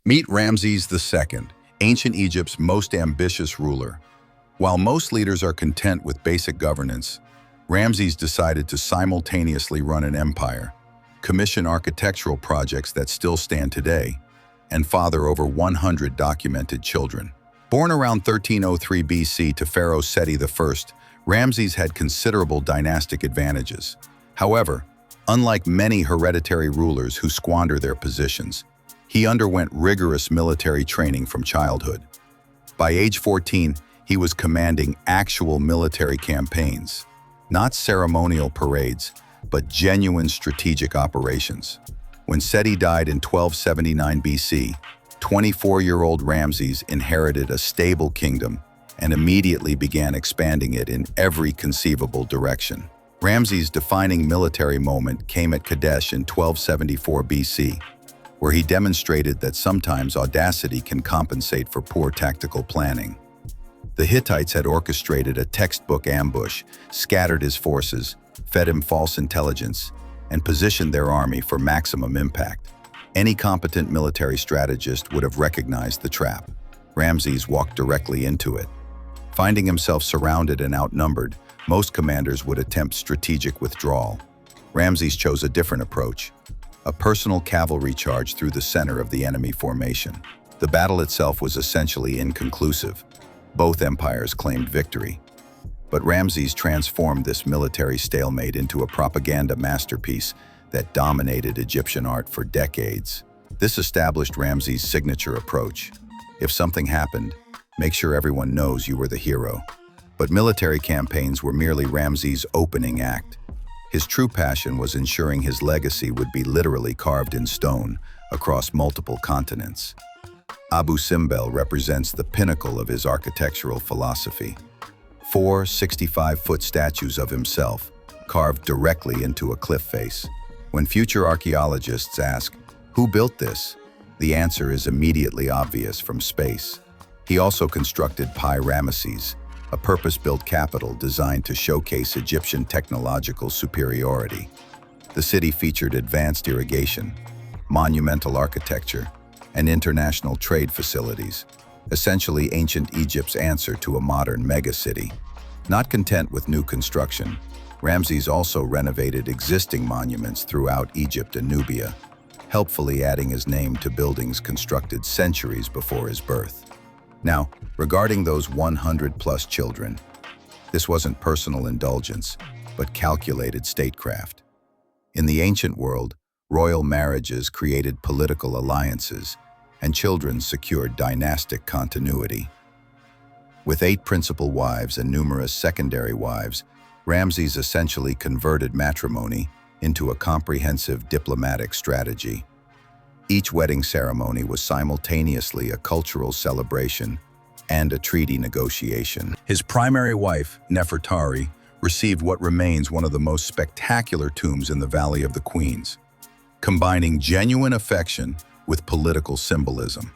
Meet Ramses II, ancient Egypt's most ambitious ruler. While most leaders are content with basic governance, Ramses decided to simultaneously run an empire, commission architectural projects that still stand today, and father over 100 documented children. Born around 1303 BC to Pharaoh Seti I, Ramses had considerable dynastic advantages. However, unlike many hereditary rulers who squander their positions, he underwent rigorous military training from childhood. By age 14, he was commanding actual military campaigns, not ceremonial parades, but genuine strategic operations. When Seti died in 1279 BC, 24-year-old Ramses inherited a stable kingdom and immediately began expanding it in every conceivable direction. Ramses' defining military moment came at Kadesh in 1274 BC, where he demonstrated that sometimes audacity can compensate for poor tactical planning. The Hittites had orchestrated a textbook ambush, scattered his forces, fed him false intelligence, and positioned their army for maximum impact. Any competent military strategist would have recognized the trap. Ramses walked directly into it. Finding himself surrounded and outnumbered, most commanders would attempt strategic withdrawal. Ramses chose a different approach, a personal cavalry charge through the center of the enemy formation. The battle itself was essentially inconclusive. Both empires claimed victory. But Ramses transformed this military stalemate into a propaganda masterpiece that dominated Egyptian art for decades. This established Ramses' signature approach. If something happened, make sure everyone knows you were the hero. But military campaigns were merely Ramses' opening act. His true passion was ensuring his legacy would be literally carved in stone across multiple continents. Abu Simbel represents the pinnacle of his architectural philosophy. 4 65-foot statues of himself, carved directly into a cliff face. When future archaeologists ask, "Who built this?" the answer is immediately obvious: from space. He also constructed Pi Ramesses, a purpose-built capital designed to showcase Egyptian technological superiority. The city featured advanced irrigation, monumental architecture, and international trade facilities, essentially ancient Egypt's answer to a modern megacity. Not content with new construction, Ramses also renovated existing monuments throughout Egypt and Nubia, helpfully adding his name to buildings constructed centuries before his birth. Now, regarding those 100-plus children, this wasn't personal indulgence, but calculated statecraft. In the ancient world, royal marriages created political alliances, and children secured dynastic continuity. With 8 principal wives and numerous secondary wives, Ramses essentially converted matrimony into a comprehensive diplomatic strategy. Each wedding ceremony was simultaneously a cultural celebration and a treaty negotiation. His primary wife, Nefertari, received what remains one of the most spectacular tombs in the Valley of the Queens, combining genuine affection with political symbolism.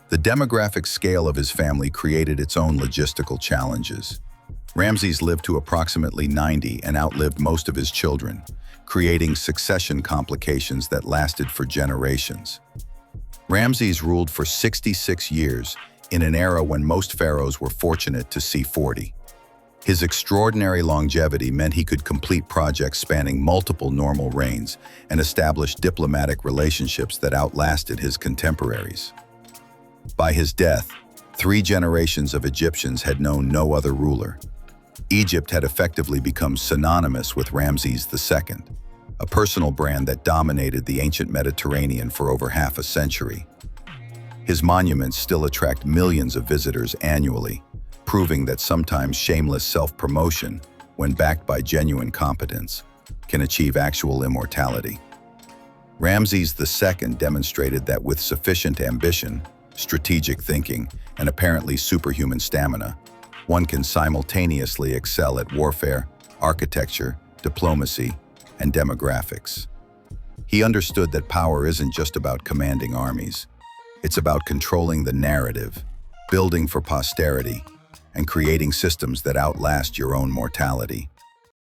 The demographic scale of his family created its own logistical challenges. Ramses lived to approximately 90 and outlived most of his children, creating succession complications that lasted for generations. Ramses ruled for 66 years in an era when most pharaohs were fortunate to see 40. His extraordinary longevity meant he could complete projects spanning multiple normal reigns and establish diplomatic relationships that outlasted his contemporaries. By his death, 3 generations of Egyptians had known no other ruler. Egypt had effectively become synonymous with Ramses II, a personal brand that dominated the ancient Mediterranean for over half a century. His monuments still attract millions of visitors annually, proving that sometimes shameless self-promotion, when backed by genuine competence, can achieve actual immortality. Ramses II demonstrated that with sufficient ambition, strategic thinking, and apparently superhuman stamina, one can simultaneously excel at warfare, architecture, diplomacy, and demographics. He understood that power isn't just about commanding armies. It's about controlling the narrative, building for posterity, and creating systems that outlast your own mortality.